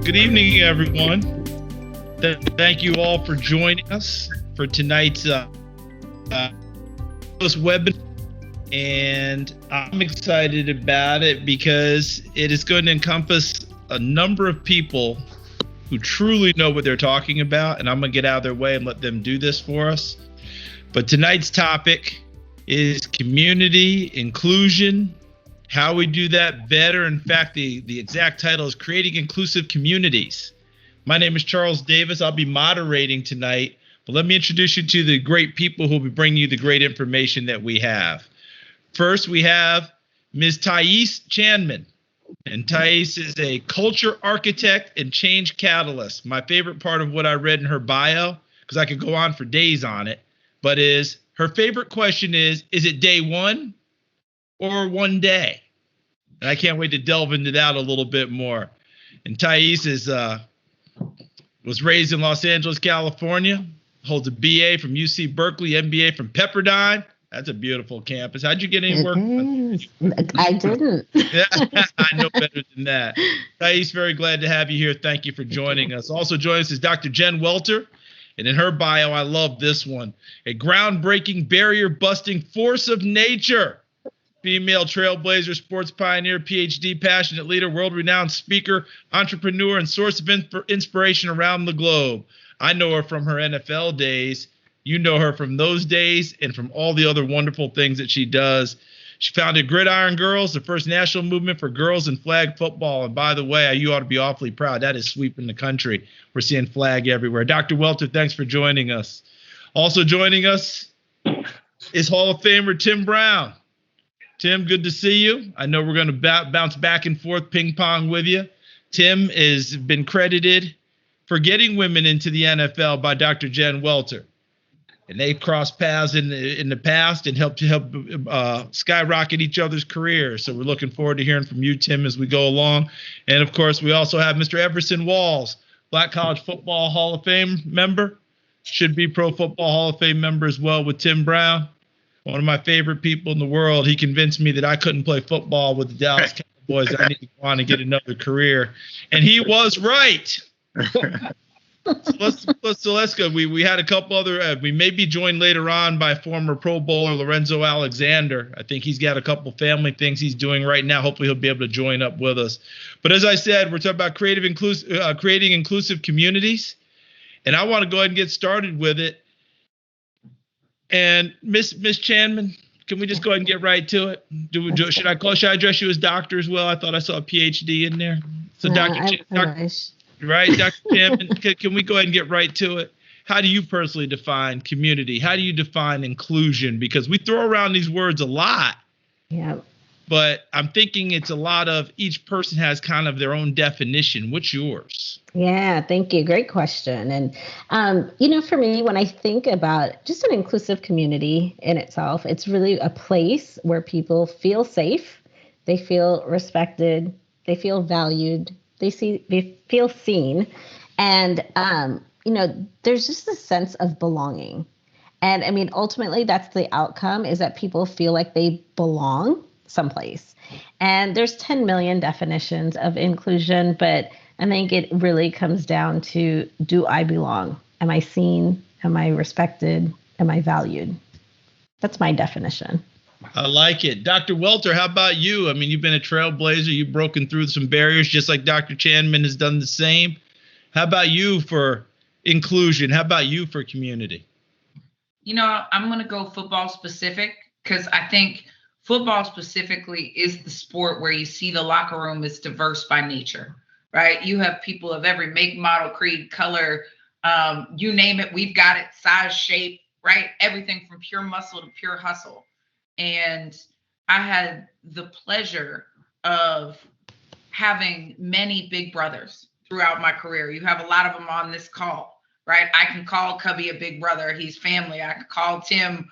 Good evening, everyone. Thank you all for joining us for tonight's webinar. And I'm excited about it because it is going to encompass a number of people who truly know what they're talking about. And I'm going to get out of their way and let them do this for us. But tonight's topic is community inclusion, how we do that better. In fact, the exact title is Creating Inclusive Communities. My name is Charles Davis. I'll be moderating tonight, but let me introduce you to the great people who will be bringing you the great information that we have. First, we have Ms. Thais Chanman, and Thais is a culture architect and change catalyst. My favorite part of what I read in her bio, because I could go on for days on it, but is her favorite question is it day one or one day? And I can't wait to delve into that a little bit more. And Thais was raised in Los Angeles, California, holds a BA from UC Berkeley, MBA from Pepperdine. That's a beautiful campus. How'd you get any work? I didn't. I know better than that. Thais, very glad to have you here. Thank you for joining us. Also joining us is Dr. Jen Welter. And in her bio, I love this one. A groundbreaking, barrier-busting force of nature. Female trailblazer, sports pioneer, PhD, passionate leader, world-renowned speaker, entrepreneur, and source of inspiration around the globe. I know her from her NFL days. You know her from those days and from all the other wonderful things that she does. She founded Gridiron Girls, the first national movement for girls in flag football. And by the way, you ought to be awfully proud. That is sweeping the country. We're seeing flag everywhere. Dr. Welter, thanks for joining us. Also joining us is Hall of Famer Tim Brown. Tim, good to see you. I know we're going to bounce back and forth, ping pong with you. Tim has been credited for getting women into the NFL by Dr. Jen Welter. And they've crossed paths in the past and helped skyrocket each other's careers. So we're looking forward to hearing from you, Tim, as we go along. And, of course, we also have Mr. Everson Walls, Black College Football Hall of Fame member, should be Pro Football Hall of Fame member as well with Tim Brown. One of my favorite people in the world. He convinced me that I couldn't play football with the Dallas Cowboys. I need to go on and get another career. And he was right. So let's go. We had a couple other. We may be joined later on by former Pro Bowler Lorenzo Alexander. I think he's got a couple family things he's doing right now. Hopefully he'll be able to join up with us. But as I said, we're talking about creating inclusive communities, and I want to go ahead and get started with it. And Miss Chanman, can we just go ahead and get right to it? Should I address you as doctor as well? I thought I saw a PhD in there. So right, Dr. Chanman, can we go ahead and get right to it? How do you personally define community? How do you define inclusion? Because we throw around these words a lot. Yeah. But I'm thinking it's a lot of each person has kind of their own definition. What's yours? Yeah, thank you. Great question. And, for me, when I think about just an inclusive community in itself, it's really a place where people feel safe, they feel respected, they feel valued, they feel seen. And, there's just a sense of belonging. And I mean, ultimately, that's the outcome, is that people feel like they belong someplace. And there's 10 million definitions of inclusion, but I think it really comes down to, do I belong? Am I seen? Am I respected? Am I valued? That's my definition. I like it. Dr. Welter, how about you? I mean, you've been a trailblazer. You've broken through some barriers just like Dr. Chanman has done the same. How about you for inclusion? How about you for community? I'm going to go football specific, because I think football specifically is the sport where you see the locker room is diverse by nature, right? You have people of every make, model, creed, color, you name it, we've got it, size, shape, right? Everything from pure muscle to pure hustle. And I had the pleasure of having many big brothers throughout my career. You have a lot of them on this call, right? I can call Cubby a big brother. He's family. I can call Tim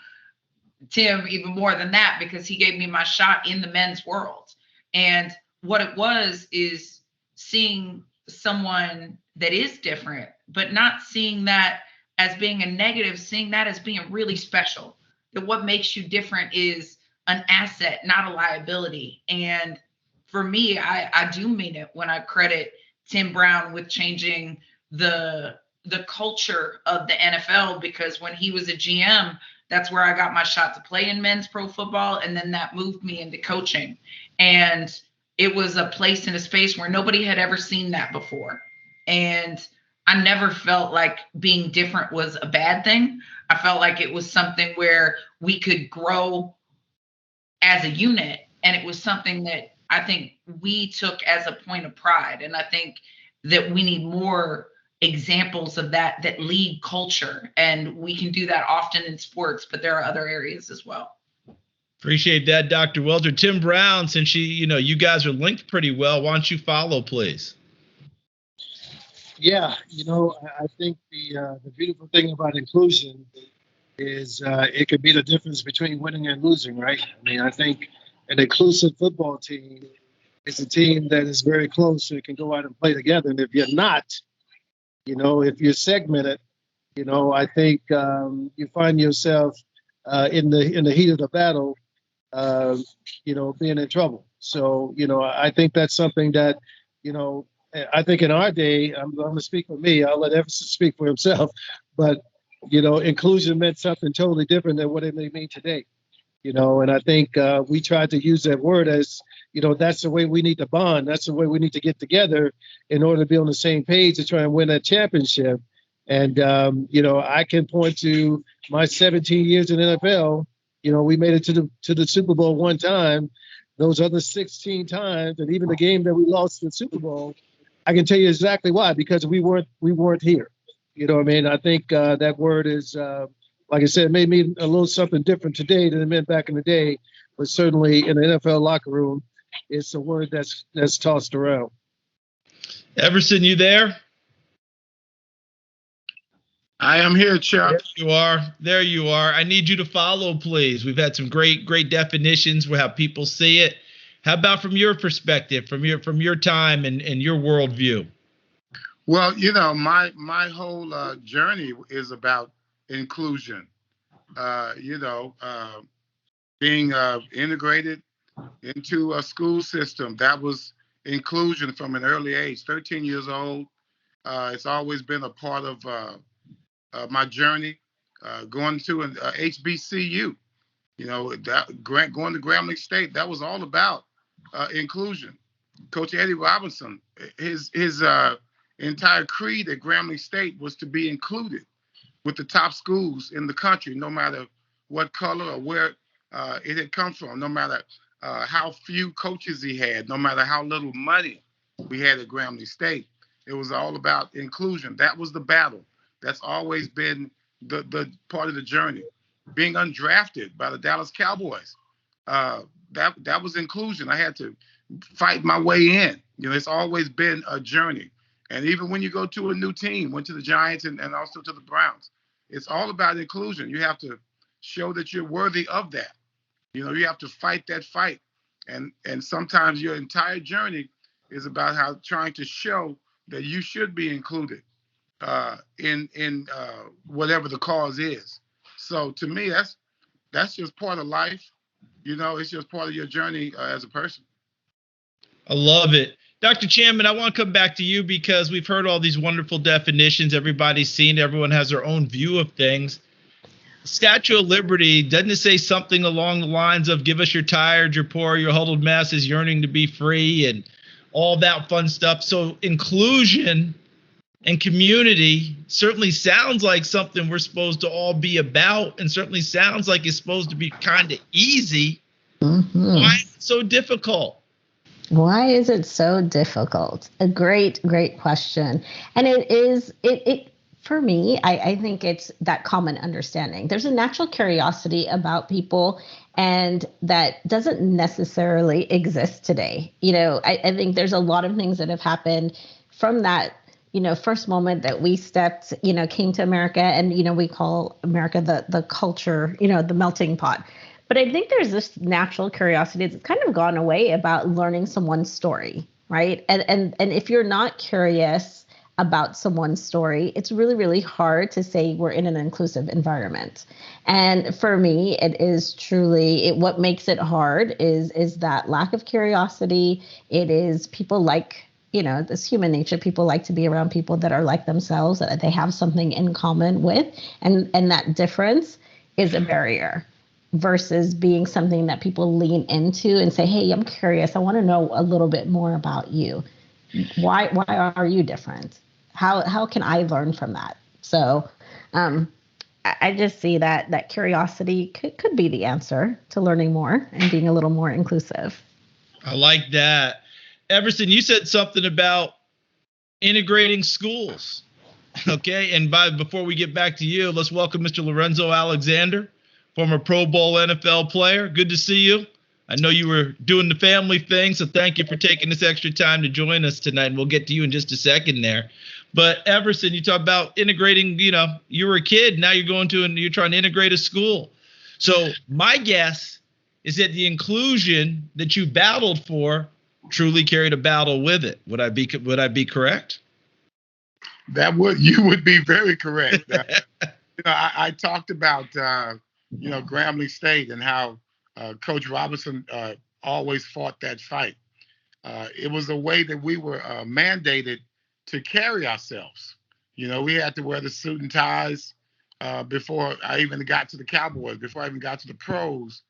even more than that, because he gave me my shot in the men's world. And what it was is seeing someone that is different, but not seeing that as being a negative, seeing that as being really special. That what makes you different is an asset, not a liability. And for me, I do mean it when I credit Tim Brown with changing the culture of the NFL, because when he was a GM, that's where I got my shot to play in men's pro football, and then that moved me into coaching. And it was a place and a space where nobody had ever seen that before. And I never felt like being different was a bad thing. I felt like it was something where we could grow as a unit. And it was something that I think we took as a point of pride. And I think that we need more examples of that lead culture. And we can do that often in sports, but there are other areas as well. Appreciate that, Dr. Welter. Tim Brown, since you guys are linked pretty well, why don't you follow, please? Yeah, I think the beautiful thing about inclusion is it could be the difference between winning and losing, right? I mean, I think an inclusive football team is a team that is very close, so it can go out and play together. And if you're not, if you're segmented, I think you find yourself in the heat of the battle, being in trouble. So, I think that's something that, I think in our day, I'm going to speak for me. I'll let Ethos speak for himself. But, inclusion meant something totally different than what it may mean today. And I think we tried to use that word as, that's the way we need to bond. That's the way we need to get together in order to be on the same page to try and win that championship. And, I can point to my 17 years in the NFL. We made it to the Super Bowl one time. Those other 16 times, and even the game that we lost in the Super Bowl, I can tell you exactly why, because we weren't here. You know what I mean? I think that word is, like I said, it may mean a little something different today than it meant back in the day, but certainly in the NFL locker room, it's a word that's tossed around. Everson, you there? I am here, Chuck. There you are. There you are. I need you to follow, please. We've had some great definitions. We'll have people see it. How about from your perspective, from your time and your worldview? Well, my whole journey is about inclusion. Being integrated into a school system, that was inclusion from an early age. 13 years old. It's always been a part of my journey. Going to an HBCU, going to Grambling State, that was all about inclusion. Coach Eddie Robinson, his entire creed at Grambling State was to be included with the top schools in the country, no matter what color or where it had come from, no matter how few coaches he had, no matter how little money we had at Grambling State. It was all about inclusion. That was the battle. That's always been the part of the journey. Being undrafted by the Dallas Cowboys, that was inclusion. I had to fight my way in. It's always been a journey. And even when you go to a new team, went to the Giants and also to the Browns, it's all about inclusion. You have to show that you're worthy of that. You have to fight that fight. And sometimes your entire journey is about trying to show that you should be included in whatever the cause is. So to me, that's just part of life. It's just part of your journey as a person. I love it. Dr. Chanman, I want to come back to you because we've heard all these wonderful definitions. Everybody's seen, everyone has their own view of things. Statue of Liberty, doesn't it say something along the lines of give us your tired, your poor, your huddled masses yearning to be free and all that fun stuff? So inclusion and community certainly sounds like something we're supposed to all be about, and certainly sounds like it's supposed to be kind of easy. Mm-hmm. Why is it so difficult? Why is it so difficult? A great question. And it for me, I think it's that common understanding. There's a natural curiosity about people, and that doesn't necessarily exist today. I think there's a lot of things that have happened from that, first moment that we came to America, and, we call America the culture, the melting pot. But I think there's this natural curiosity that's kind of gone away about learning someone's story, right? And if you're not curious about someone's story, it's really, really hard to say we're in an inclusive environment. And for me, it is truly, what makes it hard is that lack of curiosity. It is people like this human nature. People like to be around people that are like themselves, that they have something in common with, and that difference is a barrier versus being something that people lean into and say, hey, I'm curious. I want to know a little bit more about you. Why are you different? How can I learn from that? So I just see that curiosity could be the answer to learning more and being a little more inclusive. I like that. Everson, you said something about integrating schools. Okay. And before we get back to you, let's welcome Mr. Lorenzo Alexander, former Pro Bowl NFL player. Good to see you. I know you were doing the family thing, so thank you for taking this extra time to join us tonight. And we'll get to you in just a second there. But Everson, you talk about integrating, you were a kid, now you're trying to integrate a school. So my guess is that the inclusion that you battled for truly carried a battle with it. Would I be correct? You would be very correct. I talked about Grambling State and how Coach Robinson always fought that fight. It was a way that we were mandated to carry ourselves. We had to wear the suit and ties before I even got to the Cowboys. Before I even got to the pros,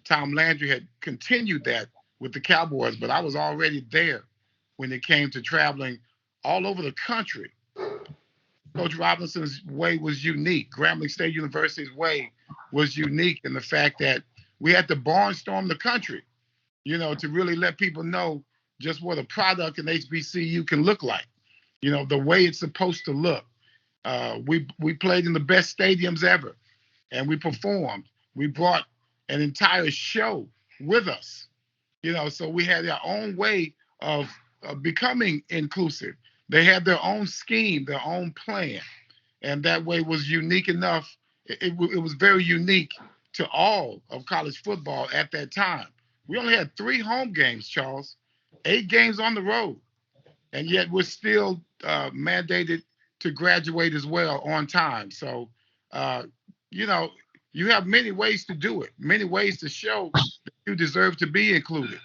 Tom Landry had continued that with the Cowboys, but I was already there when it came to traveling all over the country. Coach Robinson's way was unique. Grambling State University's way was unique in the fact that we had to barnstorm the country, to really let people know just what a product in HBCU can look like, the way it's supposed to look. We played in the best stadiums ever, and we performed. We brought an entire show with us, so we had our own way of becoming inclusive. They had their own scheme, their own plan, and that way was unique enough. It was very unique to all of college football at that time. We only had 3 home games, Charles, 8 games on the road, and yet we're still mandated to graduate as well on time. So, you have many ways to do it, many ways to show that you deserve to be included.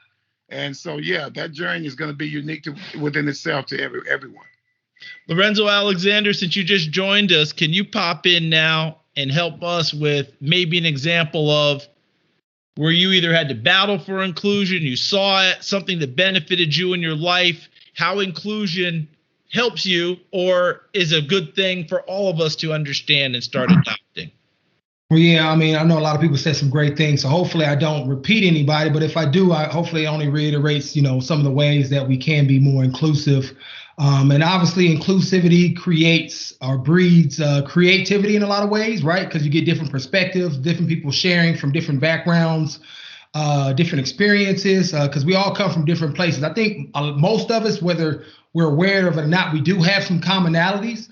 And so, that journey is going to be unique within itself to everyone. Lorenzo Alexander, since you just joined us, can you pop in now and help us with maybe an example of where you either had to battle for inclusion, you saw it, something that benefited you in your life, how inclusion helps you or is a good thing for all of us to understand and start adopting? Well, yeah, I know a lot of people said some great things, so hopefully I don't repeat anybody, but if I do, hopefully it only reiterates, some of the ways that we can be more inclusive. And obviously inclusivity creates or breeds creativity in a lot of ways, right? Because you get different perspectives, different people sharing from different backgrounds, different experiences, because we all come from different places. I think most of us, whether we're aware of it or not, we do have some commonalities.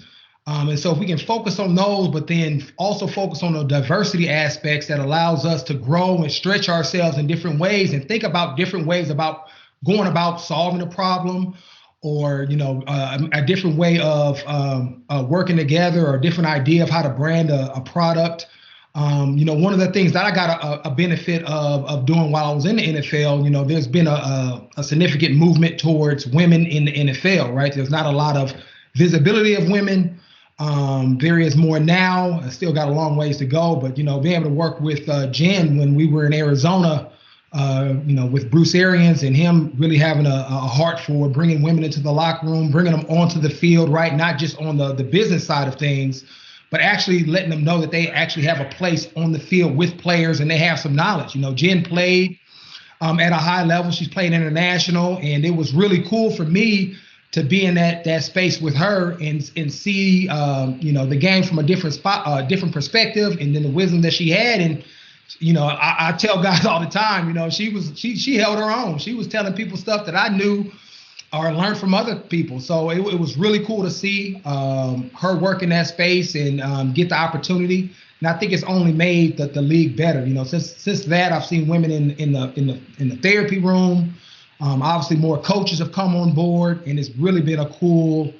And so if we can focus on those, but then also focus on the diversity aspects that allows us to grow and stretch ourselves in different ways and think about different ways about going about solving a problem or, a different way of working together or a different idea of how to brand a product. One of the things that I got a benefit of doing while I was in the NFL, there's been a significant movement towards women in the NFL, right? There's not a lot of visibility of women. There is more now. I still got a long ways to go, but, being able to work with Jen when we were in Arizona, with Bruce Arians and him really having a heart for bringing women into the locker room, bringing them onto the field, right? Not just on the business side of things, but actually letting them know that they actually have a place on the field with players and they have some knowledge. Jen played at a high level. She's played international, and it was really cool for me to be in that space with her and see the game from a different perspective, and then the wisdom that she had. And I tell guys all the time, she held her own. She was telling people stuff that I knew or learned from other people. So it was really cool to see her work in that space and get the opportunity. And I think it's only made the league better. Since that, I've seen women in the therapy room. Obviously, more coaches have come on board, and it's really been a cool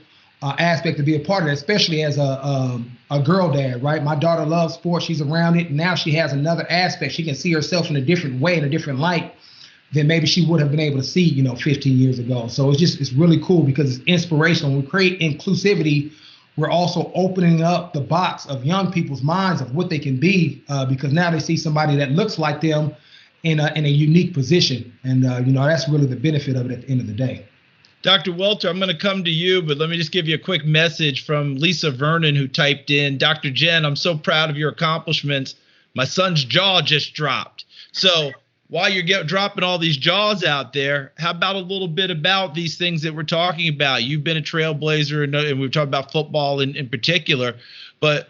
aspect to be a part of it, especially as a girl dad, right? My daughter loves sports. She's around it. And now she has another aspect. She can see herself in a different way, in a different light, than maybe she would have been able to see, 15 years ago. So it's really cool because it's inspirational. When we create inclusivity, we're also opening up the box of young people's minds of what they can be, because now they see somebody that looks like them in a unique position. And, that's really the benefit of it at the end of the day. Dr. Welter, I'm going to come to you, but let me just give you a quick message from Lisa Vernon, who typed in, Dr. Jen, I'm so proud of your accomplishments. My son's jaw just dropped. So while you're dropping all these jaws out there, how about a little bit about these things that we're talking about? You've been a trailblazer, and we've talked about football in particular. But,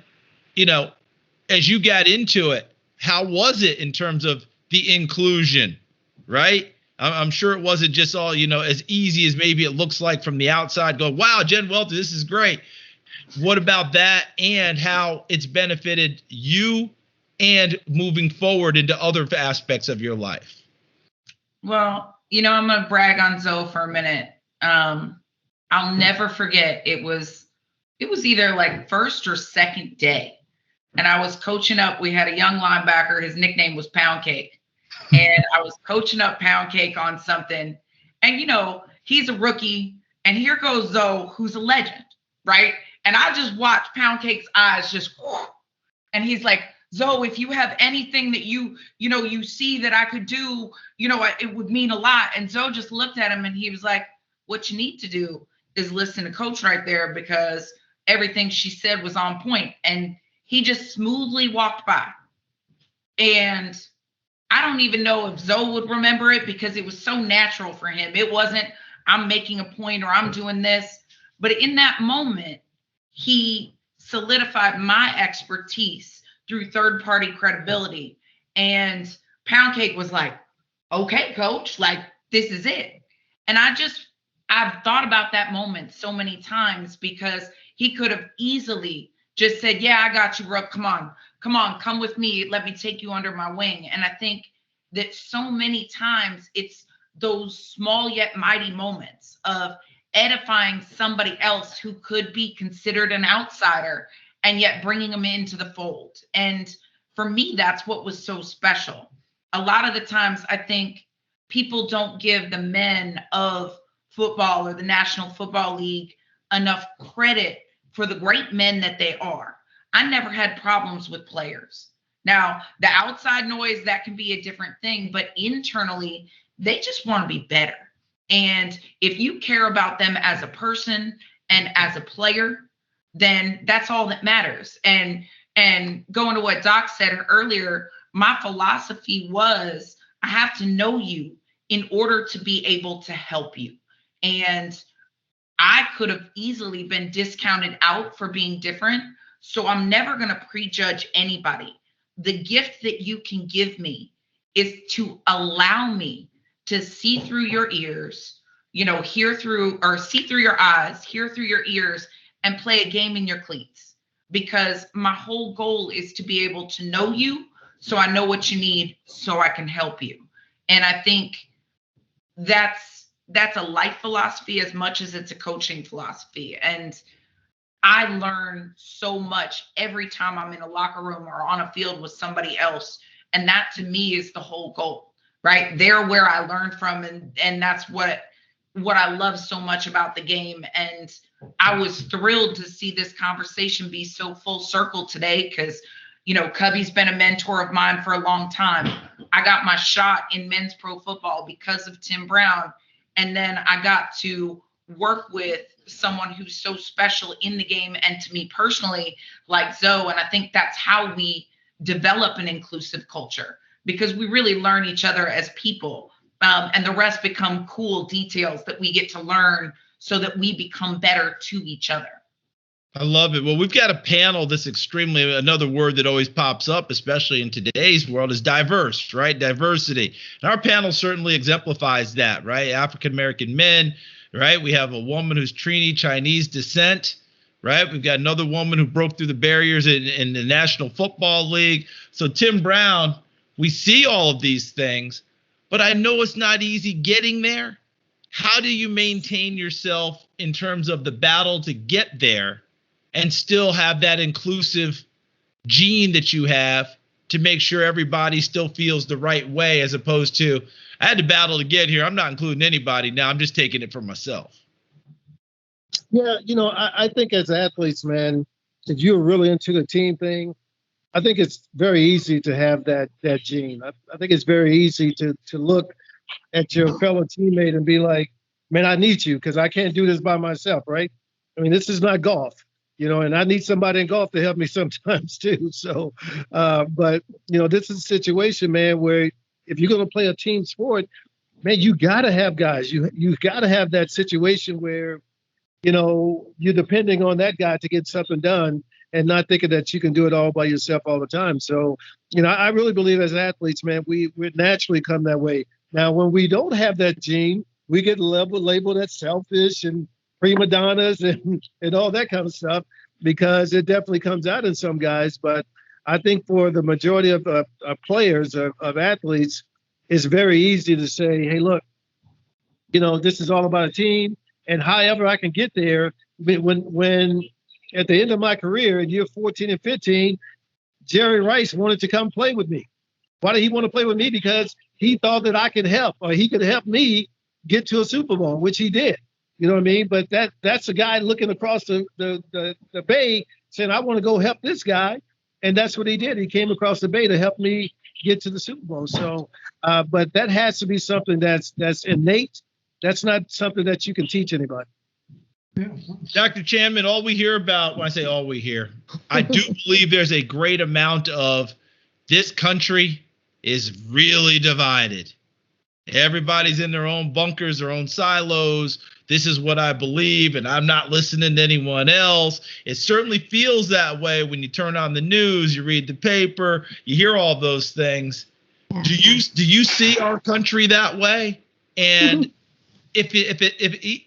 as you got into it, how was it in terms of the inclusion, right? I'm sure it wasn't just all, as easy as maybe it looks like from the outside. Go, wow, Jen Welter, this is great. What about that and how it's benefited you and moving forward into other aspects of your life? Well, I'm going to brag on Zoe for a minute. I'll never forget. It was either like first or second day. And I was coaching up. We had a young linebacker. His nickname was Pound Cake. And I was coaching up Pound Cake on something. And, he's a rookie. And here goes Zoe, who's a legend, right? And I just watched Pound Cake's eyes just, and he's like, Zoe, if you have anything that you see that I could do, it would mean a lot. And Zoe just looked at him and he was like, what you need to do is listen to Coach right there, because everything she said was on point. And he just smoothly walked by. And I don't even know if Zoe would remember it because it was so natural for him. It wasn't, I'm making a point or I'm doing this. But in that moment, he solidified my expertise through third-party credibility. And Pound Cake was like, okay, coach, like, this is it. And I've thought about that moment so many times, because he could have easily just said, yeah, I got you, bro. Come on, come with me. Let me take you under my wing. And I think that so many times it's those small yet mighty moments of edifying somebody else who could be considered an outsider and yet bringing them into the fold. And for me, that's what was so special. A lot of the times I think people don't give the men of football or the National Football League enough credit for the great men that they are. I never had problems with players. Now, the outside noise, that can be a different thing, but internally, they just want to be better. And if you care about them as a person and as a player, then that's all that matters. And going to what Doc said earlier, my philosophy was, I have to know you in order to be able to help you. And I could have easily been discounted out for being different. So I'm never going to prejudge anybody. The gift that you can give me is to allow me to see through your ears, see through your eyes, hear through your ears, and play a game in your cleats. Because my whole goal is to be able to know you, so I know what you need, so I can help you. And I think that's a life philosophy as much as it's a coaching philosophy. And I learn so much every time I'm in a locker room or on a field with somebody else. And that to me is the whole goal, right? They're where I learn from. And that's what I love so much about the game. And I was thrilled to see this conversation be so full circle today, because, Cubby's been a mentor of mine for a long time. I got my shot in men's pro football because of Tim Brown. And then I got to work with someone who's so special in the game and to me personally, like Zoe. And I think that's how we develop an inclusive culture, because we really learn each other as people. And the rest become cool details that we get to learn so that we become better to each other. I love it. Well, we've got a panel that's another word that always pops up, especially in today's world, is diverse, right? Diversity. And our panel certainly exemplifies that, right? African-American men, right? We have a woman who's Trini Chinese descent, right? We've got another woman who broke through the barriers in the National Football League. So Tim Brown, we see all of these things, but I know it's not easy getting there. How do you maintain yourself in terms of the battle to get there and still have that inclusive gene that you have to make sure everybody still feels the right way, as opposed to, I had to battle to get here, I'm not including anybody now, I'm just taking it for myself? Yeah, I think as athletes, man, if you're really into the team thing, I think it's very easy to have that gene. I think it's very easy to look at your fellow teammate and be like, man, I need you because I can't do this by myself, right? I mean, this is not golf, and I need somebody in golf to help me sometimes too. So, but this is a situation, man, where if you're going to play a team sport, man, you got to have guys. You got to have that situation where you're depending on that guy to get something done and not thinking that you can do it all by yourself all the time. So, I really believe as athletes, man, we naturally come that way. Now, when we don't have that gene, we get labeled as selfish and prima donnas and all that kind of stuff, because it definitely comes out in some guys. But I think for the majority of players, of athletes, it's very easy to say, hey, look, this is all about a team. And however I can get there, when at the end of my career in year 14 and 15, Jerry Rice wanted to come play with me. Why did he want to play with me? Because he thought that I could help, or he could help me get to a Super Bowl, which he did. You know what I mean? But that's a guy looking across the bay saying, I want to go help this guy. And that's what he did. He came across the bay to help me get to the Super Bowl. So, but that has to be something that's innate. That's not something that you can teach anybody. Dr. Chanman, all we hear about, when I say all we hear, I do believe there's a great amount of this country is really divided. Everybody's in their own bunkers, their own silos. This is what I believe, and I'm not listening to anyone else. It certainly feels that way when you turn on the news, you read the paper, you hear all those things. Yeah. Do you see our country that way? And if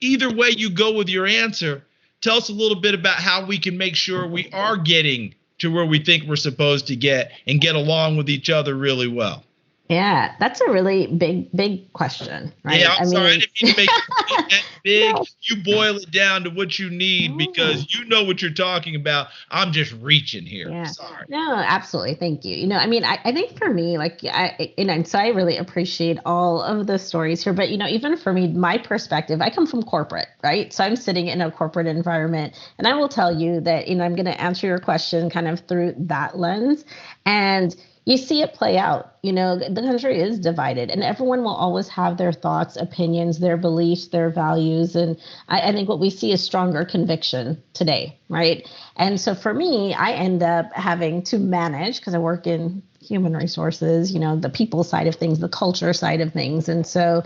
either way you go with your answer, tell us a little bit about how we can make sure we are getting to where we think we're supposed to get and get along with each other really well. Yeah, that's a really big question, right? Yeah, I sorry, I didn't mean to make it that big. No. You boil it down to what you need because you know what you're talking about. I'm just reaching here. Yeah. Sorry. No, absolutely. Thank you. I think for me, so I really appreciate all of the stories here, but, even for me, my perspective, I come from corporate, right? So I'm sitting in a corporate environment, and I will tell you that, I'm going to answer your question kind of through that lens. And you see it play out. The country is divided, and everyone will always have their thoughts, opinions, their beliefs, their values. And I think what we see is stronger conviction today, right? And so for me, I end up having to manage, because I work in human resources, the people side of things, the culture side of things. And so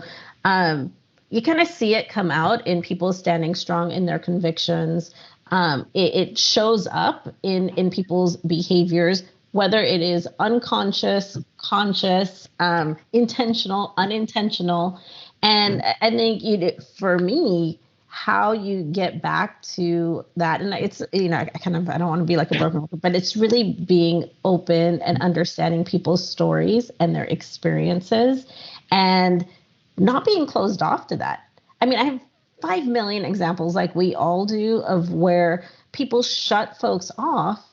you kind of see it come out in people standing strong in their convictions. It shows up in people's behaviors, whether it is unconscious, conscious, intentional, unintentional. And I think for me, how you get back to that, and it's, I don't want to be like a broken record, but it's really being open and understanding people's stories and their experiences and not being closed off to that. I have 5 million examples, like we all do, of where people shut folks off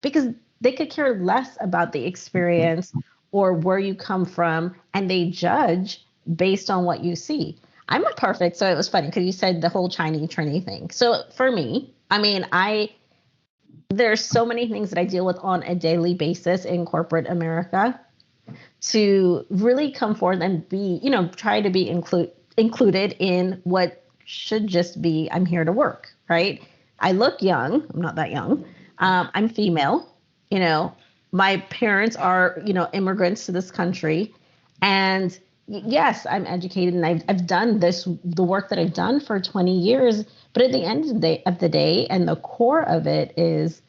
because they could care less about the experience or where you come from, and they judge based on what you see. I'm a perfect, so it was funny because you said the whole Chinese Trinity thing. So for me, there's so many things that I deal with on a daily basis in corporate America to really come forth and be, try to be included in what should just be, I'm here to work, right? I look young. I'm not that young. I'm female. My parents are, immigrants to this country. And yes, I'm educated, and I've done the work that I've done for 20 years. But at the end of the day, and the core of it is,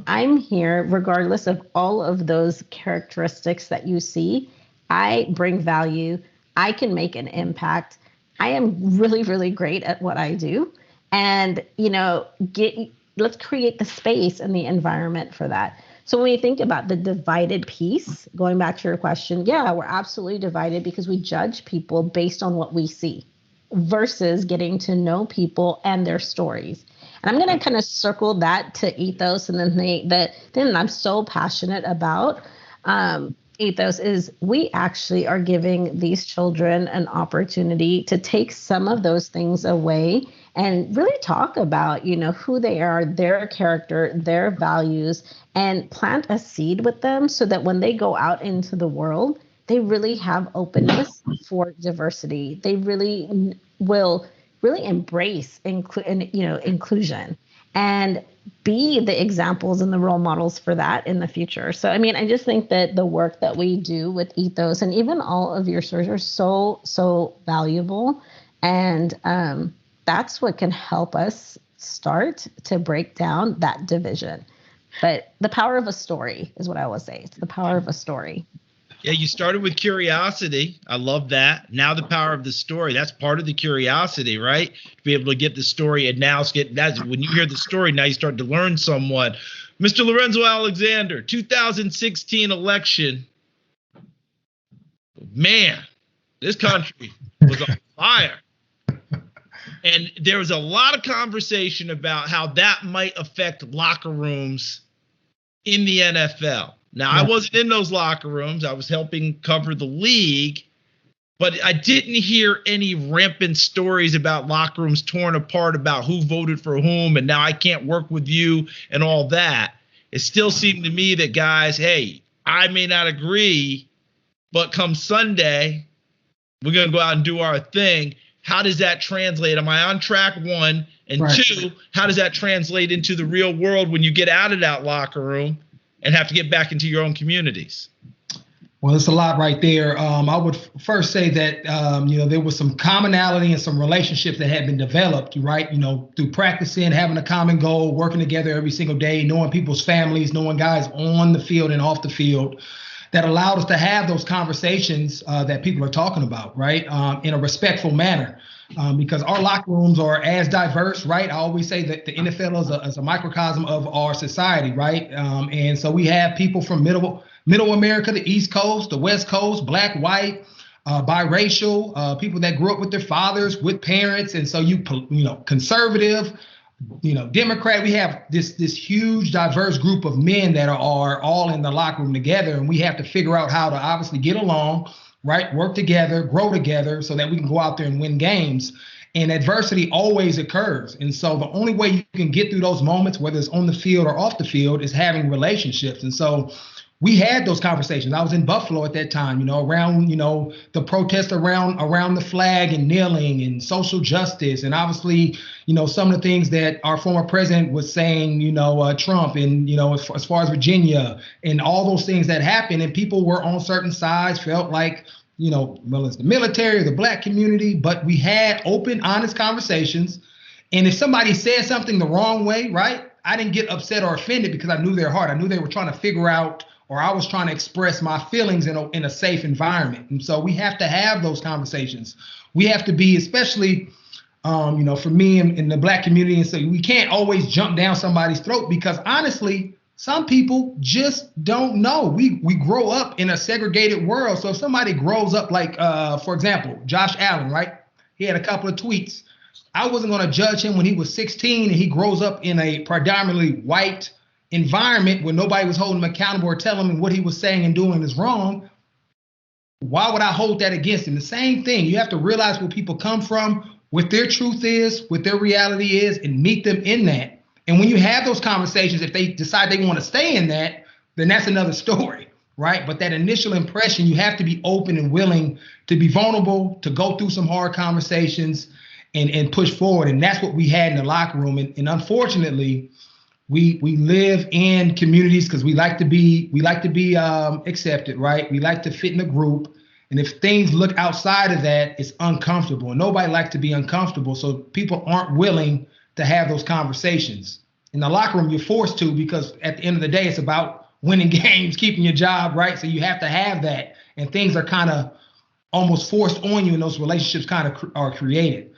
I'm here regardless of all of those characteristics that you see. I bring value. I can make an impact. I am really, really great at what I do. And, let's create the space and the environment for that. So when you think about the divided piece, going back to your question, yeah, we're absolutely divided because we judge people based on what we see versus getting to know people and their stories. And I'm going to kind of circle that to ethos and then the thing I'm so passionate about. Ethos is we actually are giving these children an opportunity to take some of those things away and really talk about, who they are, their character, their values, and plant a seed with them so that when they go out into the world, they really have openness for diversity. They really will really embrace inclusion and be the examples and the role models for that in the future. So, I mean, I just think that the work that we do with Ethos and even all of your stories are so, so valuable. And that's what can help us start to break down that division. But the power of a story is what I always say. It's the power of a story. Yeah, you started with curiosity. I love that. Now the power of the story. That's part of the curiosity, right? To be able to get the story and now that's when you hear the story, now you start to learn somewhat. Mr. Lorenzo Alexander, 2016 election. Man, this country was on fire. And there was a lot of conversation about how that might affect locker rooms in the NFL. Now, I wasn't in those locker rooms. I was helping cover the league, but I didn't hear any rampant stories about locker rooms torn apart about who voted for whom, and now I can't work with you and all that. It still seemed to me that, guys, hey, I may not agree, but come Sunday, we're going to go out and do our thing. How does that translate? Am I on track, one? And right. Two, how does that translate into the real world when you get out of that locker room and have to get back into your own communities? Well, it's a lot right there. I would first say that, there was some commonality and some relationships that had been developed, right? Through practicing, having a common goal, working together every single day, knowing people's families, knowing guys on the field and off the field, that allowed us to have those conversations that people are talking about, right? In a respectful manner. Because our locker rooms are as diverse, right? I always say that the NFL is a microcosm of our society, right? And so we have people from middle America, the East Coast, the West Coast, black, white, biracial, people that grew up with their fathers, with parents. And so conservative, Democrat, we have this huge diverse group of men that are all in the locker room together. And we have to figure out how to obviously get along, right? Work together, grow together so that we can go out there and win games. And adversity always occurs. And so the only way you can get through those moments, whether it's on the field or off the field, is having relationships. And so we had those conversations. I was in Buffalo at that time, around, the protest around the flag and kneeling and social justice. And obviously, some of the things that our former president was saying, Trump and, as far as Virginia and all those things that happened, and people were on certain sides, felt like, well, it's the military or the black community, but we had open, honest conversations. And if somebody said something the wrong way, right, I didn't get upset or offended because I knew their heart. I knew they were trying to figure out, or I was trying to express my feelings in a safe environment. And so we have to have those conversations. We have to be, especially, for me in the black community, and so we can't always jump down somebody's throat because honestly, some people just don't know. We grow up in a segregated world. So if somebody grows up like, for example, Josh Allen, right? He had a couple of tweets. I wasn't going to judge him when he was 16 and he grows up in a predominantly white environment where nobody was holding him accountable or telling him what he was saying and doing is wrong. Why would I hold that against him? The same thing. You have to realize where people come from, what their truth is, what their reality is, and meet them in that. And when you have those conversations, if they decide they want to stay in that, then that's another story, right? But that initial impression, you have to be open and willing to be vulnerable, to go through some hard conversations and push forward. And that's what we had in the locker room. And unfortunately, we live in communities because we like to be accepted, right? We like to fit in a group. And if things look outside of that, it's uncomfortable. And nobody likes to be uncomfortable. So people aren't willing to have those conversations. In the locker room, you're forced to, because at the end of the day, it's about winning games, keeping your job, right? So you have to have that. And things are kind of almost forced on you, and those relationships kind of are created.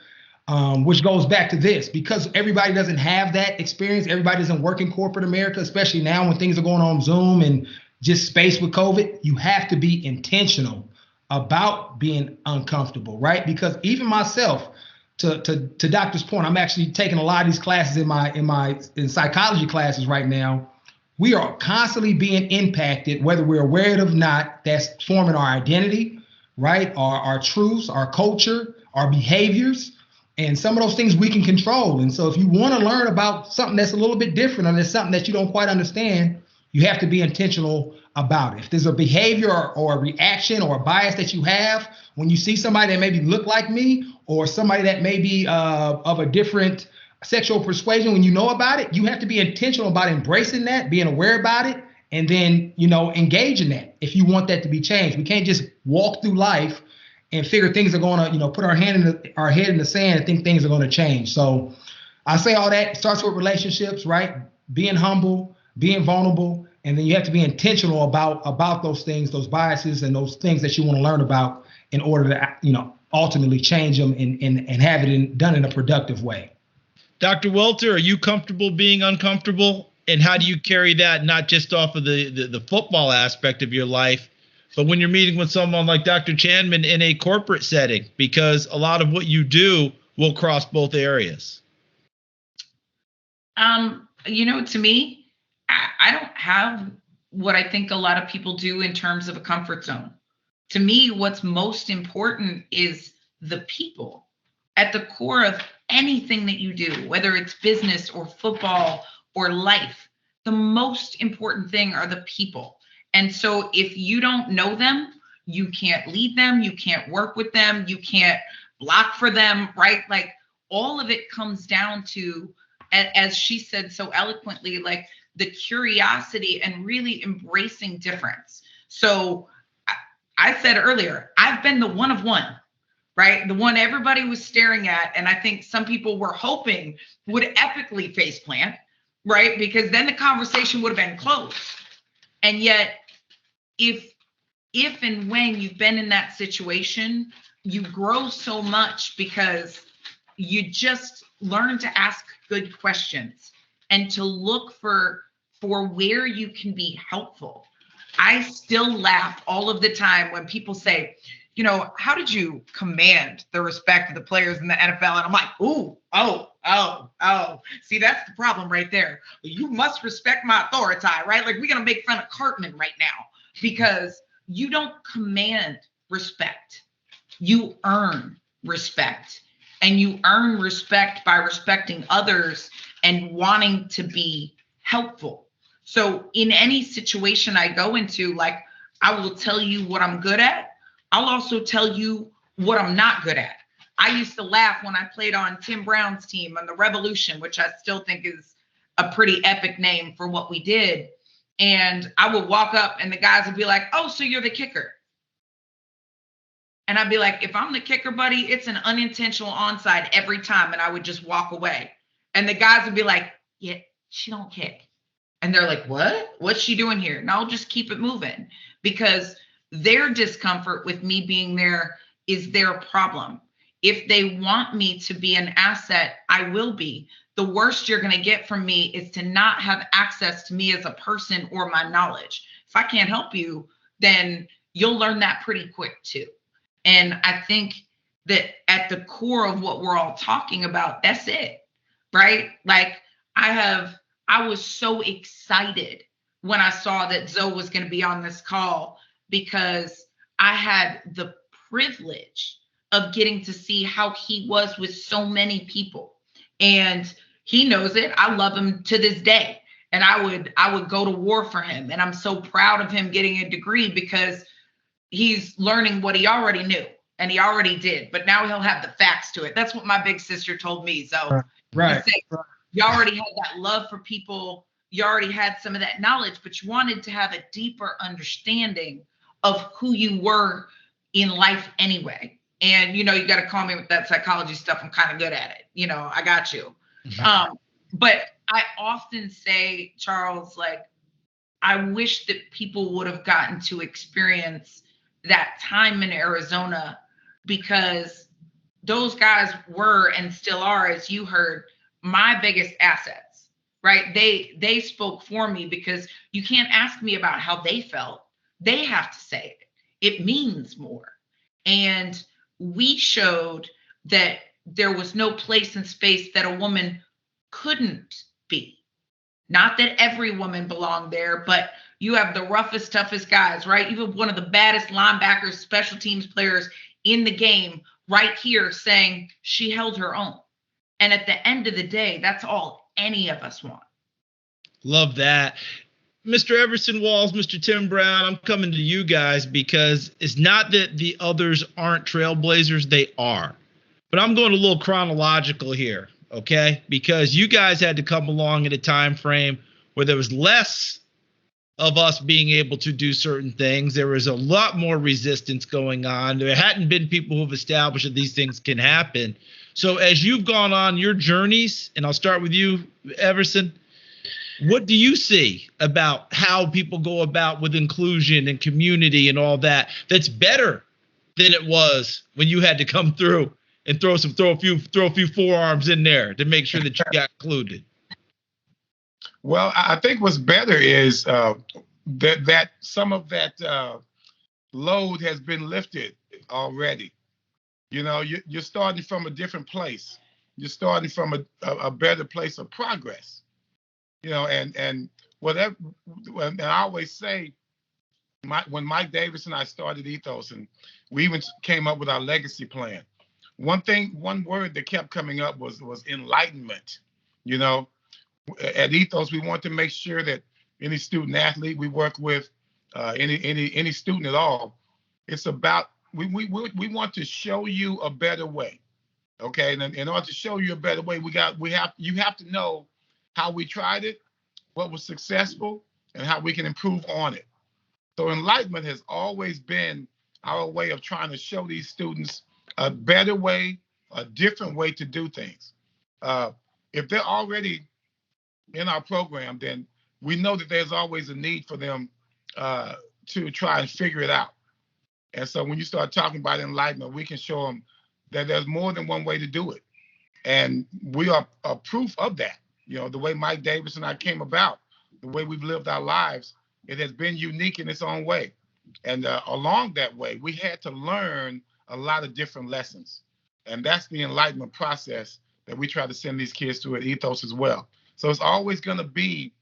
Which goes back to this, because everybody doesn't have that experience. Everybody doesn't work in corporate America, especially now when things are going on Zoom and just space with COVID. You have to be intentional about being uncomfortable, right? Because even myself, to Doctor's point, I'm actually taking a lot of these classes in psychology classes right now, we are constantly being impacted, whether we're aware of it or not. That's forming our identity, right? Our truths, our culture, our behaviors. And some of those things we can control. And so if you want to learn about something that's a little bit different, or there's something that you don't quite understand, you have to be intentional about it. If there's a behavior or a reaction or a bias that you have when you see somebody that maybe look like me, or somebody that may be of a different sexual persuasion, when you know about it, you have to be intentional about embracing that, being aware about it, and then, engage in that if you want that to be changed. We can't just walk through life and figure things are going to, put our head in the sand and think things are going to change. So I say all that starts with relationships, right? Being humble, being vulnerable, and then you have to be intentional about those things, those biases, and those things that you want to learn about in order to, ultimately change them and have it done in a productive way. Dr. Welter, are you comfortable being uncomfortable? And how do you carry that not just off of the football aspect of your life, but when you're meeting with someone like Dr. Chanman in a corporate setting, because a lot of what you do will cross both areas? To me, I don't have what I think a lot of people do in terms of a comfort zone. To me, what's most important is the people at the core of anything that you do, whether it's business or football or life. The most important thing are the people. And so if you don't know them, you can't lead them, you can't work with them, you can't block for them, right? Like, all of it comes down to, as she said so eloquently, like the curiosity and really embracing difference. So I said earlier, I've been the one of one, right? The one everybody was staring at. And I think some people were hoping would epically faceplant, right? Because then the conversation would have been closed. And yet, if and when you've been in that situation, you grow so much because you just learn to ask good questions and to look for where you can be helpful. I still laugh all of the time when people say, how did you command the respect of the players in the NFL? And I'm like, oh. See, that's the problem right there. You must respect my authority, right? Like, we're going to make fun of Cartman right now because you don't command respect. You earn respect. And you earn respect by respecting others and wanting to be helpful. So in any situation I go into, like, I will tell you what I'm good at. I'll also tell you what I'm not good at. I used to laugh when I played on Tim Brown's team on the Revolution, which I still think is a pretty epic name for what we did. And I would walk up and the guys would be like, oh, so you're the kicker. And I'd be like, if I'm the kicker, buddy, it's an unintentional onside every time. And I would just walk away. And the guys would be like, yeah, she don't kick. And they're like, what? What's she doing here? And I'll just keep it moving because their discomfort with me being there is their problem. If they want me to be an asset, I will be. The worst you're going to get from me is to not have access to me as a person or my knowledge. If I can't help you, then you'll learn that pretty quick too. And I think that at the core of what we're all talking about, that's it, right? Like, I was so excited when I saw that Zoe was going to be on this call because I had the privilege of getting to see how he was with so many people. And he knows it. I love him to this day. And I would go to war for him. And I'm so proud of him getting a degree because he's learning what he already knew and he already did, but now he'll have the facts to it. That's what my big sister told me. So right. You already had that love for people. You already had some of that knowledge, but you wanted to have a deeper understanding of who you were in life anyway. And, you got to call me with that psychology stuff. I'm kind of good at it. I got you. But I often say, Charles, like, I wish that people would have gotten to experience that time in Arizona because those guys were and still are, as you heard, my biggest assets, right? They spoke for me because you can't ask me about how they felt. They have to say it. It means more. And we showed that there was no place and space that a woman couldn't be. Not that every woman belonged there, but you have the roughest, toughest guys, right? Even one of the baddest linebackers, special teams players in the game right here saying she held her own. And at the end of the day, that's all any of us want. Love that. Mr. Everson Walls, Mr. Tim Brown, I'm coming to you guys because it's not that the others aren't trailblazers, they are. But I'm going a little chronological here, okay? Because you guys had to come along at a time frame where there was less of us being able to do certain things. There was a lot more resistance going on. There hadn't been people who've established that these things can happen. So as you've gone on your journeys, and I'll start with you, Everson, what do you see about how people go about with inclusion and community and all that that's better than it was when you had to come through and throw a few forearms in there to make sure that you got included? Well, I think what's better is that some of that load has been lifted already. You know, you're starting from a different place. You're starting from a better place of progress. You know, and whatever. And I always say, when Mike Davis and I started Ethos, and we even came up with our legacy plan, one word that kept coming up was enlightenment. You know, at Ethos, we want to make sure that any student athlete we work with, any student at all, it's about we want to show you a better way. Okay, and in order to show you a better way, you have to know how we tried it, what was successful, and how we can improve on it. So enlightenment has always been our way of trying to show these students a better way, a different way to do things. If they're already in our program, then we know that there's always a need for them to try and figure it out. And so when you start talking about enlightenment, we can show them that there's more than one way to do it. And we are a proof of that. You know, the way Mike Davis and I came about, the way we've lived our lives, it has been unique in its own way. And along that way, we had to learn a lot of different lessons. And that's the enlightenment process that we try to send these kids through at Ethos as well. So it's always going to be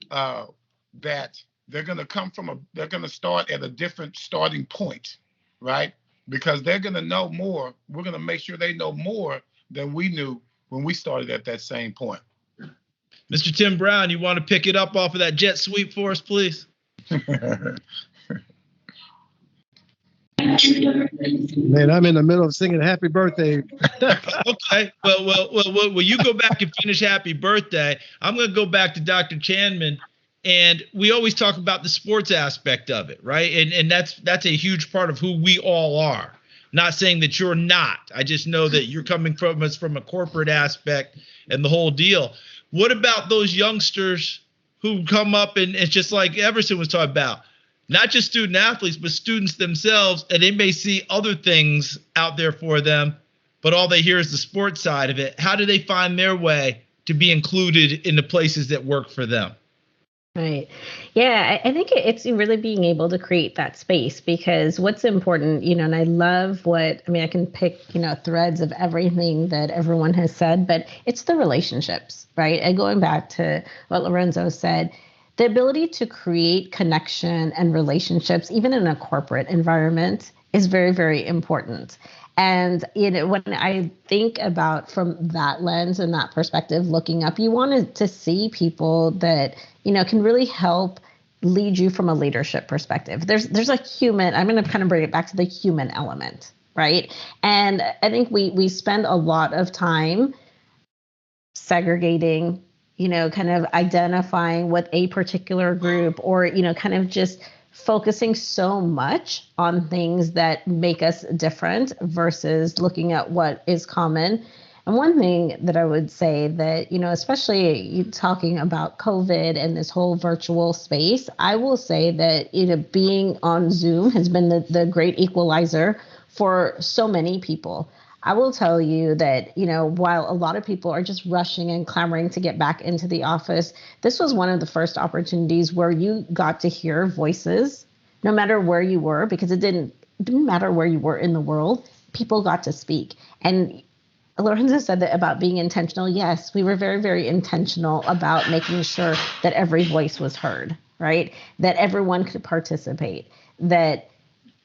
that they're going to start at a different starting point, right? Because they're going to know more. We're going to make sure they know more than we knew when we started at that same point. Mr. Tim Brown, you want to pick it up off of that jet sweep for us, please? Man, I'm in the middle of singing happy birthday. Okay. Well, you go back and finish happy birthday. I'm going to go back to Dr. Chanman. And we always talk about the sports aspect of it, right? And that's a huge part of who we all are. Not saying that you're not. I just know that you're coming from us from a corporate aspect and the whole deal. What about those youngsters who come up and it's just like Everson was talking about, not just student athletes, but students themselves, and they may see other things out there for them, but all they hear is the sports side of it. How do they find their way to be included in the places that work for them? Right. Yeah, I think it's really being able to create that space, because what's important, and I love I can pick, threads of everything that everyone has said, but it's the relationships, right? And going back to what Lorenzo said, the ability to create connection and relationships, even in a corporate environment, is very, very important. And, when I think about from that lens and that perspective, looking up, you wanted to see people that, can really help lead you from a leadership perspective. There's a human, I'm going to kind of bring it back to the human element, right? And I think we spend a lot of time segregating, kind of identifying with a particular group, or, kind of just focusing so much on things that make us different versus looking at what is common. And one thing that I would say that, especially you talking about COVID and this whole virtual space, I will say that, being on Zoom has been the great equalizer for so many people. I will tell you that, while a lot of people are just rushing and clamoring to get back into the office, this was one of the first opportunities where you got to hear voices, no matter where you were, because it didn't matter where you were in the world, people got to speak. And Lorenzo said that about being intentional. Yes, we were very, very intentional about making sure that every voice was heard, right? That everyone could participate, that,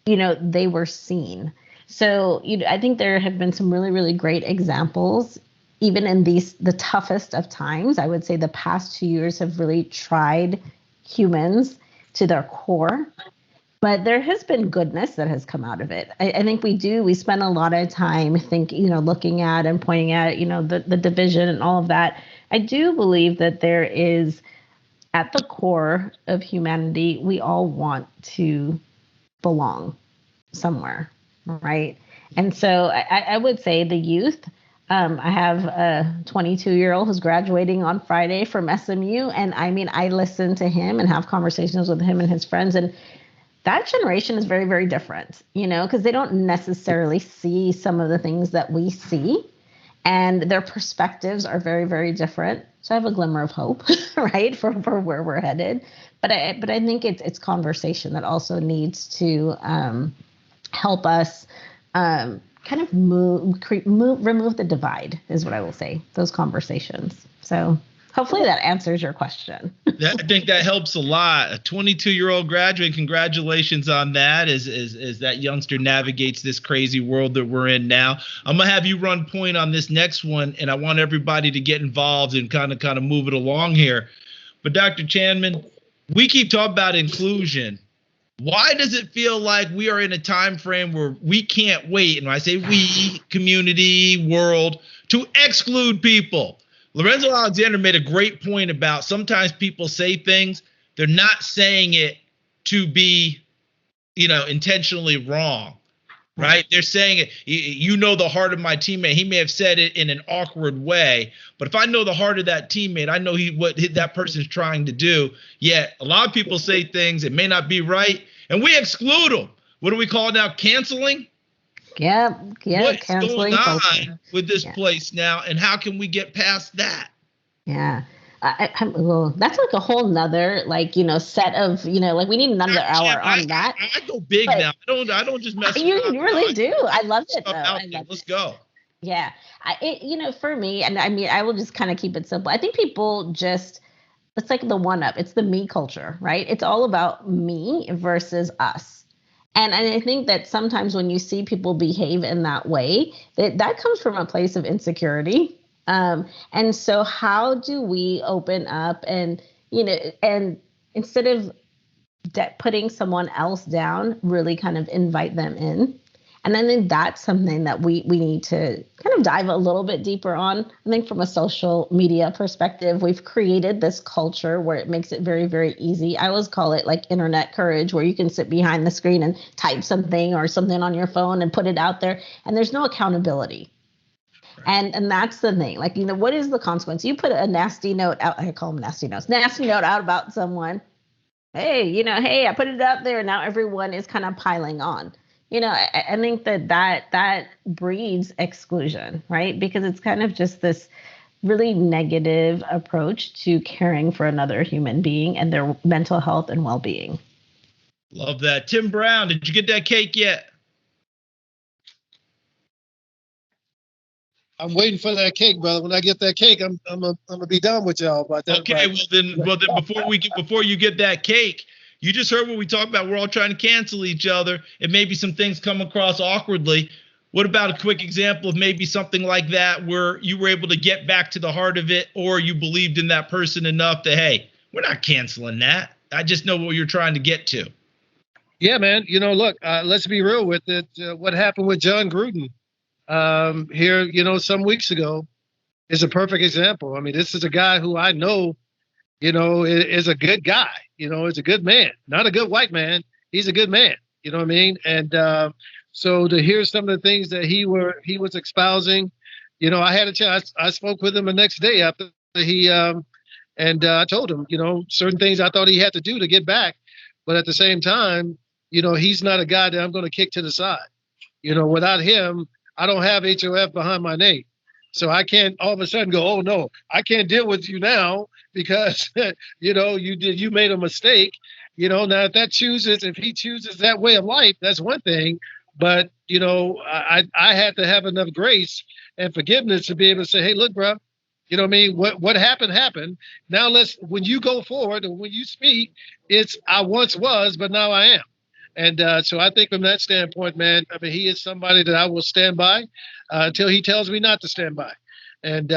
they were seen. So, I think there have been some really, really great examples, even in the toughest of times. I would say the past 2 years have really tried humans to their core. But there has been goodness that has come out of it. I think we spend a lot of time looking at and pointing at, the division and all of that. I do believe that there is, at the core of humanity, we all want to belong somewhere, right? And so I would say the youth, I have a 22-year-old who's graduating on Friday from SMU. And I listen to him and have conversations with him and his friends. And that generation is very, very different, because they don't necessarily see some of the things that we see, and their perspectives are very, very different. So I have a glimmer of hope, right, for where we're headed. But I think it's conversation that also needs to help us kind of remove the divide, is what I will say, those conversations. So hopefully that answers your question. I think that helps a lot. A 22-year-old graduate, congratulations on that as that youngster navigates this crazy world that we're in now. I'm going to have you run point on this next one, and I want everybody to get involved and kind of move it along here. But Dr. Chanman, we keep talking about inclusion. Why does it feel like we are in a time frame where we can't wait, and when I say we, community, world, to exclude people? Lorenzo Alexander made a great point about sometimes people say things, they're not saying it to be, intentionally wrong, right? They're saying it, the heart of my teammate. He may have said it in an awkward way, but if I know the heart of that teammate, I know what that person's trying to do. Yet a lot of people say things, it may not be right, and we exclude them. What do we call it now? Canceling? Yeah. What's Canceling going on culture with this place now, and how can we get past that? Yeah. Well, that's like a whole nother, set of, we need another hour on that. I go big now. I don't just mess around. You really do. I love it, though. Let's go. Yeah. For me, and I will just kind of keep it simple. I think people it's like the one up. It's the me culture, right? It's all about me versus us. And I think that sometimes when you see people behave in that way, that comes from a place of insecurity. And so how do we open up and instead of putting someone else down, really kind of invite them in? And I think that's something that we need to kind of dive a little bit deeper on. I think from a social media perspective, we've created this culture where it makes it very, very easy. I always call it like internet courage, where you can sit behind the screen and type something or something on your phone and put it out there, and there's no accountability. And that's the thing. What is the consequence? You put a nasty note out. I call them nasty notes. Nasty note out about someone. Hey, hey, I put it out there. Now everyone is kind of piling on. I think that breeds exclusion, right? Because it's kind of just this really negative approach to caring for another human being and their mental health and well-being. Love that. Tim Brown, did you get that cake yet? I'm waiting for that cake, brother. When I get that cake, I'm gonna be done with y'all. Okay, well then before you get that cake, you just heard what we talked about. We're all trying to cancel each other, and maybe some things come across awkwardly. What about a quick example of maybe something like that where you were able to get back to the heart of it, or you believed in that person enough that, hey, we're not canceling that. I just know what you're trying to get to. Yeah, man. Look, let's be real with it. What happened with John Gruden here, some weeks ago is a perfect example. I mean, this is a guy who I know, is a good guy, is a good man, not a good white man. He's a good man. You know what I mean? And so to hear some of the things that he was espousing, I had a chance. I spoke with him the next day after he and I told him, certain things I thought he had to do to get back. But at the same time, he's not a guy that I'm going to kick to the side. Without him, I don't have HOF behind my name. So I can't all of a sudden go, oh, no, I can't deal with you now because, you made a mistake. Now, if he chooses that way of life, that's one thing. But, I had to have enough grace and forgiveness to be able to say, hey, look, bro, you know what I mean? What happened, happened. Now when you go forward and when you speak, it's I once was, but now I am. And so I think from that standpoint, man, I mean, he is somebody that I will stand by until he tells me not to stand by. And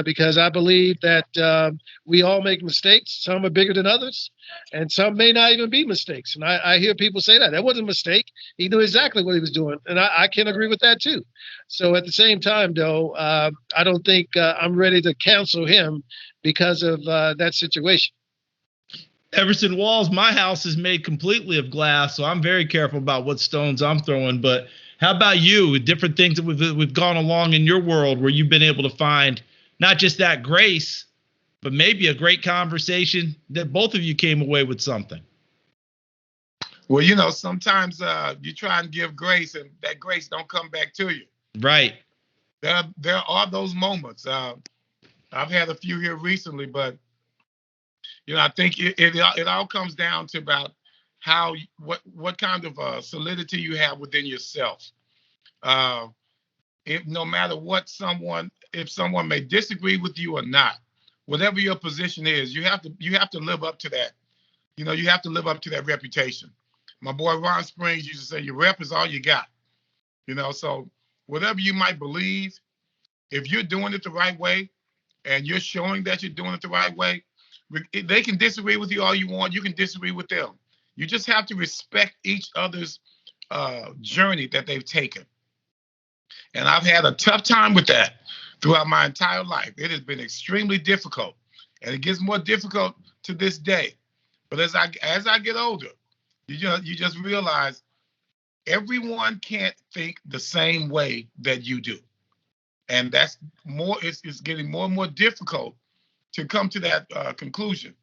because I believe that we all make mistakes. Some are bigger than others, and some may not even be mistakes. And I hear people say that wasn't a mistake. He knew exactly what he was doing, and I can agree with that too. So at the same time, though, I don't think I'm ready to counsel him because of that situation. Everson Walls, my house is made completely of glass, so I'm very careful about what stones I'm throwing. But how about you? Different things that we've gone along in your world where you've been able to find not just that grace, but maybe a great conversation that both of you came away with something. Well, sometimes you try and give grace, and that grace don't come back to you. Right. There are those moments. I've had a few here recently, but I think it all comes down to about what kind of solidity you have within yourself. If no matter if someone may disagree with you or not, whatever your position is, you have to live up to that. You have to live up to that reputation. My boy Ron Springs used to say, your rep is all you got. So whatever you might believe, if you're doing it the right way and you're showing that you're doing it the right way, they can disagree with you all you want. You can disagree with them. You just have to respect each other's journey that they've taken. And I've had a tough time with that throughout my entire life. It has been extremely difficult, and it gets more difficult to this day. But as I get older, you just realize everyone can't think the same way that you do, and that's more. It's getting more and more difficult to come to that conclusion.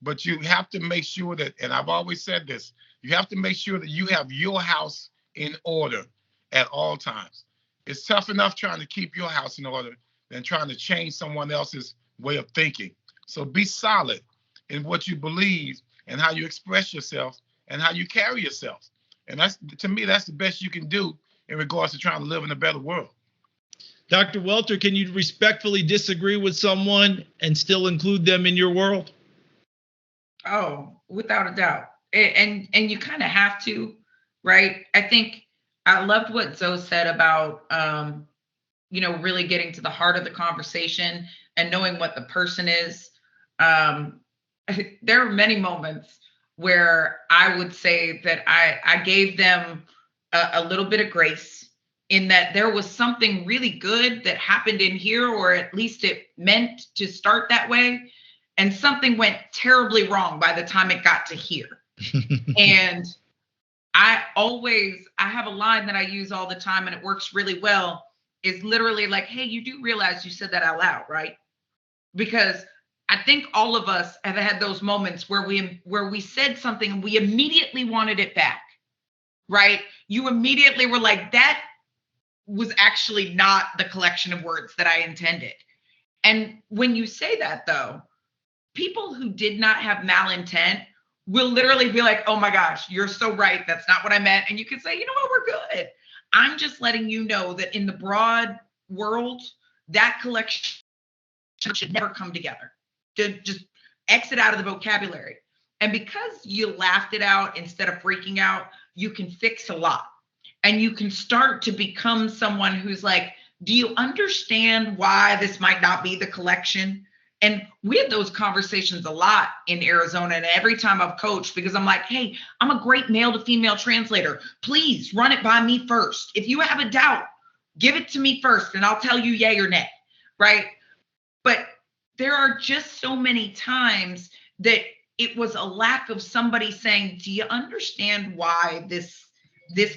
But you have to make sure that, and I've always said this, you have to make sure that you have your house in order at all times. It's tough enough trying to keep your house in order than trying to change someone else's way of thinking. So be solid in what you believe and how you express yourself and how you carry yourself. And to me, that's the best you can do in regards to trying to live in a better world. Dr. Welter, can you respectfully disagree with someone and still include them in your world? Oh, without a doubt. And you kind of have to, right? I think I loved what Zoe said about, really getting to the heart of the conversation and knowing what the person is. There are many moments where I would say that I gave them a little bit of grace in that there was something really good that happened in here, or at least it meant to start that way. And something went terribly wrong by the time it got to here. And I have a line that I use all the time, and it works really well, is literally like, hey, you do realize you said that out loud, right? Because I think all of us have had those moments where we said something and we immediately wanted it back, right? You immediately were like, that was actually not the collection of words that I intended. And when you say that, though, people who did not have malintent will literally be like, oh my gosh, you're so right. That's not what I meant. And you can say, you know what, we're good. I'm just letting you know that in the broad world, that collection should never come together. Just exit out of the vocabulary. And because you laughed it out instead of freaking out, you can fix a lot. And you can start to become someone who's like, do you understand why this might not be the collection? And we had those conversations a lot in Arizona. And every time I've coached, because I'm like, hey, I'm a great male to female translator. Please run it by me first. If you have a doubt, give it to me first and I'll tell you yay or nay, right? But there are just so many times that it was a lack of somebody saying, do you understand why this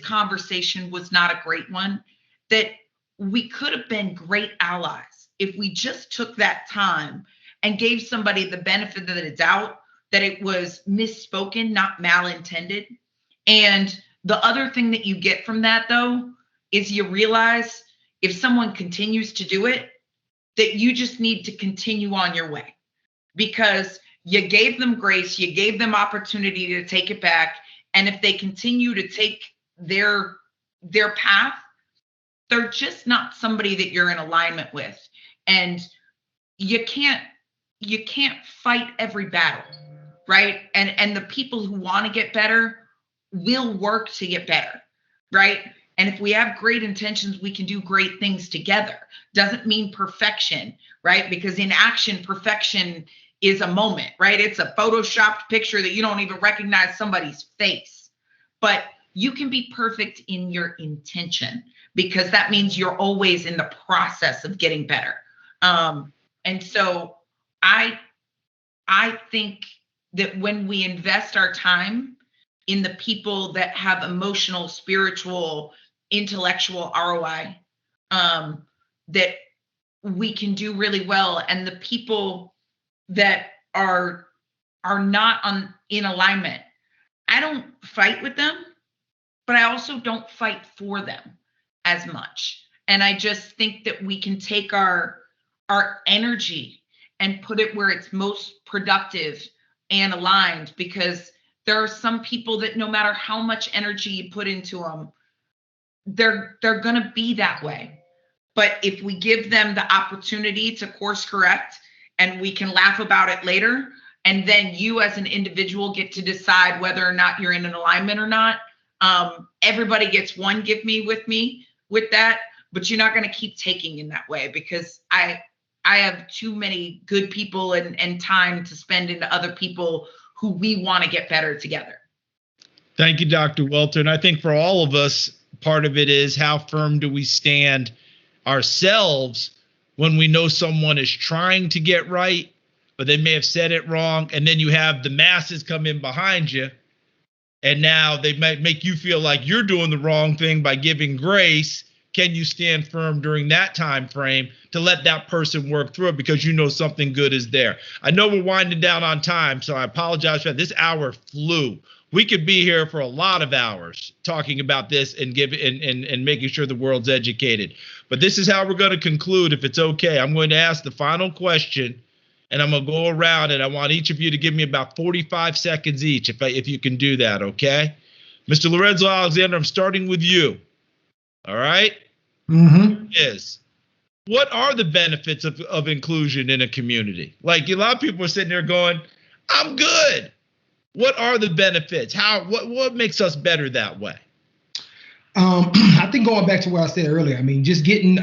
conversation was not a great one? That we could have been great allies if we just took that time and gave somebody the benefit of the doubt that it was misspoken, not malintended. And the other thing that you get from that, though, is you realize if someone continues to do it, that you just need to continue on your way because you gave them grace, you gave them opportunity to take it back. And if they continue to take their path, they're just not somebody that you're in alignment with. And you can't fight every battle, right? And the people who want to get better will work to get better, right? And if we have great intentions, we can do great things together. Doesn't mean perfection, right? Because in action, perfection is a moment, right? It's a photoshopped picture that you don't even recognize somebody's face. But you can be perfect in your intention, because that means you're always in the process of getting better. And so I think that when we invest our time in the people that have emotional, spiritual, intellectual ROI, that we can do really well. And the people that are not in alignment, I don't fight with them, but I also don't fight for them as much. And I just think that we can take our energy and put it where it's most productive and aligned, because there are some people that no matter how much energy you put into them, they're going to be that way. But if we give them the opportunity to course correct, and we can laugh about it later, and then you as an individual get to decide whether or not you're in an alignment or not, everybody gets one give me with that, but you're not going to keep taking in that way, because I have too many good people and time to spend into other people who we want to get better together. Thank you, Dr. Welter. And I think for all of us, part of it is how firm do we stand ourselves when we know someone is trying to get right, but they may have said it wrong. And then you have the masses come in behind you, and now they might make you feel like you're doing the wrong thing by giving grace. Can you stand firm during that time frame to let that person work through it, because you know something good is there? I know we're winding down on time, so I apologize for that. This hour flew. We could be here for a lot of hours talking about this and and making sure the world's educated. But this is how we're going to conclude, if it's okay. I'm going to ask the final question, and I'm going to go around, and I want each of you to give me about 45 seconds each, if you can do that, okay? Mr. Lorenzo Alexander, I'm starting with you. All right? Mm-hmm. What are the benefits of inclusion in a community? Like, a lot of people are sitting there going, I'm good. What are the benefits? What makes us better that way? I think going back to what I said earlier, I mean, just getting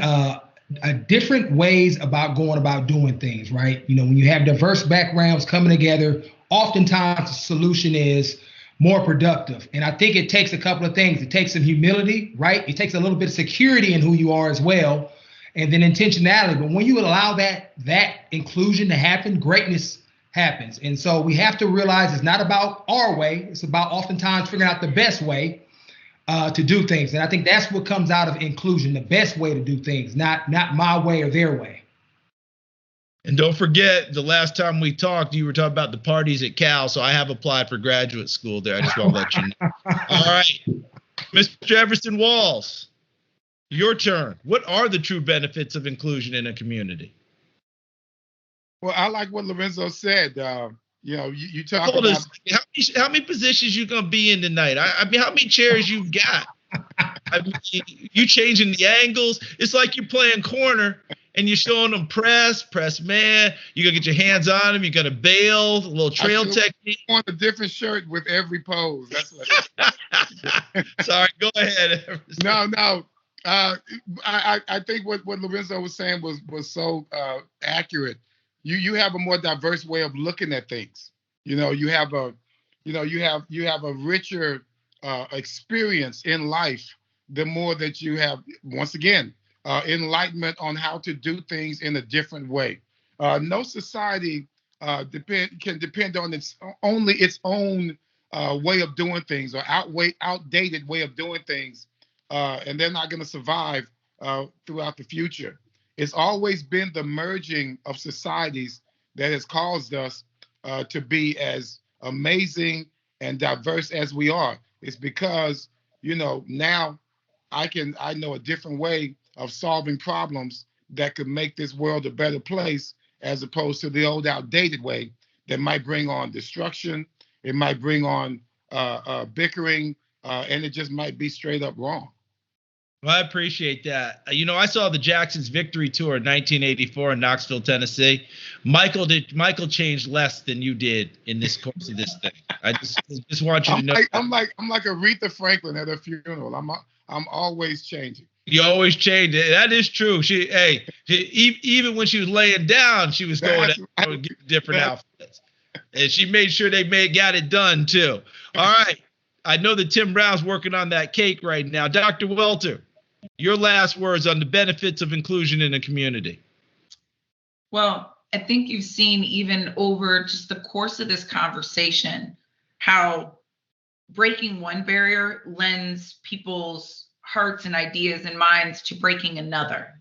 different ways about going about doing things, right? You know, when you have diverse backgrounds coming together, oftentimes the solution is more productive. And I think it takes a couple of things. It takes some humility, right? It takes a little bit of security in who you are as well, and then intentionality. But when you allow that inclusion to happen, greatness happens. And so we have to realize it's not about our way. It's about oftentimes figuring out the best way to do things. And I think that's what comes out of inclusion, the best way to do things, not my way or their way. And don't forget, the last time we talked, you were talking about the parties at Cal, so I have applied for graduate school there. I just want to let you know. All right. Mr. Jefferson Walls, your turn. What are the true benefits of inclusion in a community? Well, I like what Lorenzo said. You know, you talk Hold about how many positions you gonna be in tonight? I mean, how many chairs you got? I mean, you changing the angles. It's like you're playing corner and you're showing them press man. You gotta get your hands on them. You gotta bail, a little trail technique. I want a different shirt with every pose. That's what. Sorry, go ahead. No. I think what Lorenzo was saying was so accurate. You have a more diverse way of looking at things. You know, you have a richer experience in life the more that you have, once again, enlightenment on how to do things in a different way. No society can depend on its own way of doing things, or outdated way of doing things, and they're not going to survive throughout the future. It's always been the merging of societies that has caused us to be as amazing and diverse as we are. It's because, you know, now I know a different way of solving problems that could make this world a better place, as opposed to the old outdated way that might bring on destruction. It might bring on bickering, and it just might be straight up wrong. Well, I appreciate that. I saw the Jacksons victory tour in 1984 in Knoxville, Tennessee. Michael changed less than you did in this course of this thing. I just want you to know. I'm like Aretha Franklin at a funeral. I'm always changing. You always change it. That is true. Even when she was laying down, she was going to get different outfits, and she made sure they got it done too. All right. I know that Tim Brown's working on that cake right now. Dr. Welter, your last words on the benefits of inclusion in a community. Well, I think you've seen even over just the course of this conversation, how breaking one barrier lends people's hearts and ideas and minds to breaking another,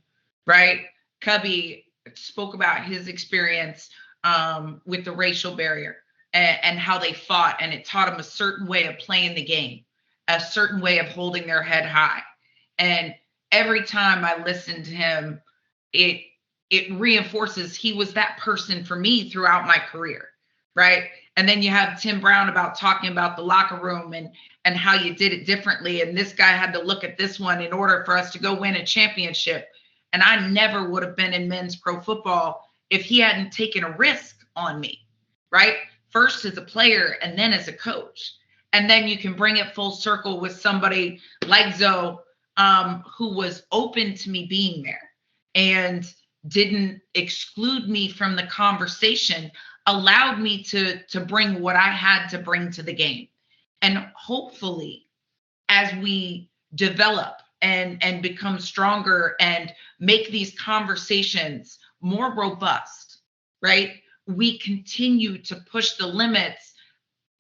right? Cubby spoke about his experience with the racial barrier and how they fought, and it taught them a certain way of playing the game, a certain way of holding their head high. And every time I listen to him, it reinforces he was that person for me throughout my career, right? And then you have Tim Brown about talking about the locker room and how you did it differently. And this guy had to look at this one in order for us to go win a championship. And I never would have been in men's pro football if he hadn't taken a risk on me, right? First as a player and then as a coach. And then you can bring it full circle with somebody like Zoe, who was open to me being there and didn't exclude me from the conversation, allowed me to bring what I had to bring to the game. And hopefully, as we develop and become stronger and make these conversations more robust, right? We continue to push the limits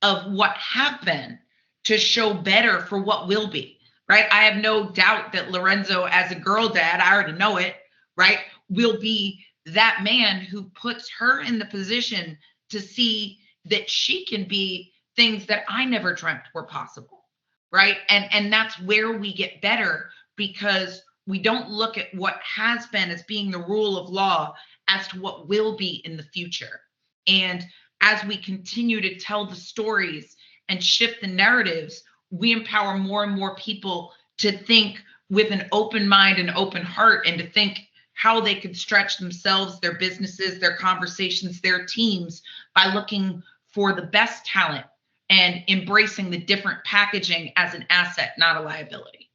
of what have been to show better for what will be, right? I have no doubt that Lorenzo, as a girl dad, I already know it, right, will be that man who puts her in the position to see that she can be things that I never dreamt were possible, right? And that's where we get better, because we don't look at what has been as being the rule of law as to what will be in the future. And as we continue to tell the stories and shift the narratives, we empower more and more people to think with an open mind and open heart, and to think how they could stretch themselves, their businesses, their conversations, their teams, by looking for the best talent and embracing the different packaging as an asset, not a liability.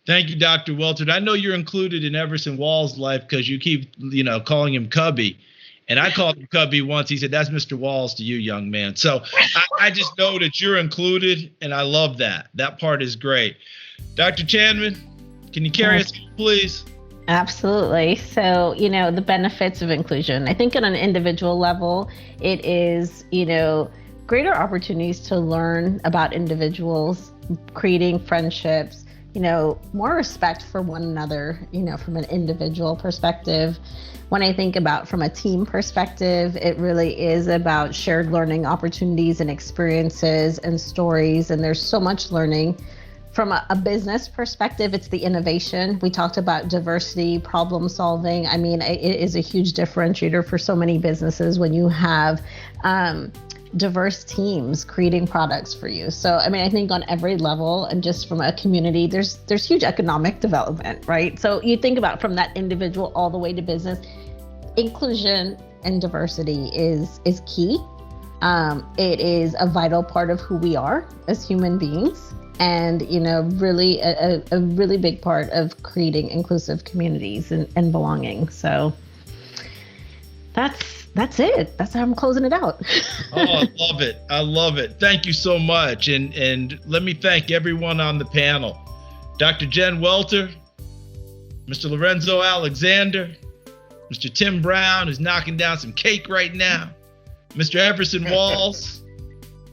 Thank you, Dr. Welter. I know you're included in Everson Wall's life because you keep, calling him Cubby. And I called him Cubby once. He said, "That's Mr. Walls to you, young man." So I just know that you're included, and I love that. That part is great. Dr. Chanman, can you carry us, please? Absolutely. So, the benefits of inclusion. I think on an individual level, it is, greater opportunities to learn about individuals, creating friendships, more respect for one another, from an individual perspective. When I think about from a team perspective, it really is about shared learning opportunities and experiences and stories. And there's so much learning. From a business perspective, it's the innovation. We talked about diversity, problem solving. I mean, it is a huge differentiator for so many businesses when you have diverse teams creating products for you. So, I think on every level, and just from a community, there's huge economic development, right? So you think about from that individual all the way to business, inclusion and diversity is key. It is a vital part of who we are as human beings. And, really a really big part of creating inclusive communities and belonging. So that's it. That's how I'm closing it out. Oh, I love it. I love it. Thank you so much. And let me thank everyone on the panel. Dr. Jen Welter, Mr. Lorenzo Alexander, Mr. Tim Brown, who's knocking down some cake right now, Mr. Everson Walls,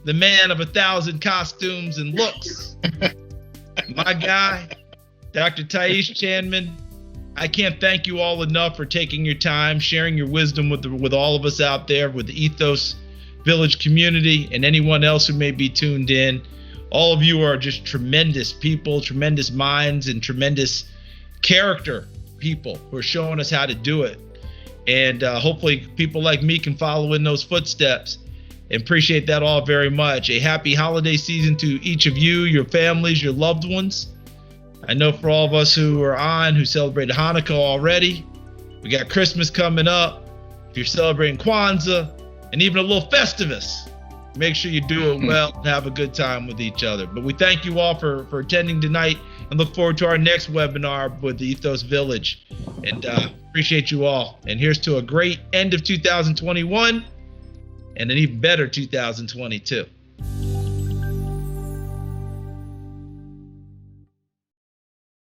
the man of 1,000 costumes and looks, my guy, Dr. Thais Chanman. I can't thank you all enough for taking your time, sharing your wisdom with all of us out there, with the Ethos Village community, and anyone else who may be tuned in. All of you are just tremendous people, tremendous minds, and tremendous character people who are showing us how to do it. And hopefully people like me can follow in those footsteps and appreciate that all very much. A happy holiday season to each of you, your families, your loved ones. I know for all of us who celebrated Hanukkah already, we got Christmas coming up. If you're celebrating Kwanzaa, and even a little Festivus, make sure you do it well and have a good time with each other. But we thank you all for attending tonight and look forward to our next webinar with the Ethos Village. And appreciate you all. And here's to a great end of 2021 and an even better 2022.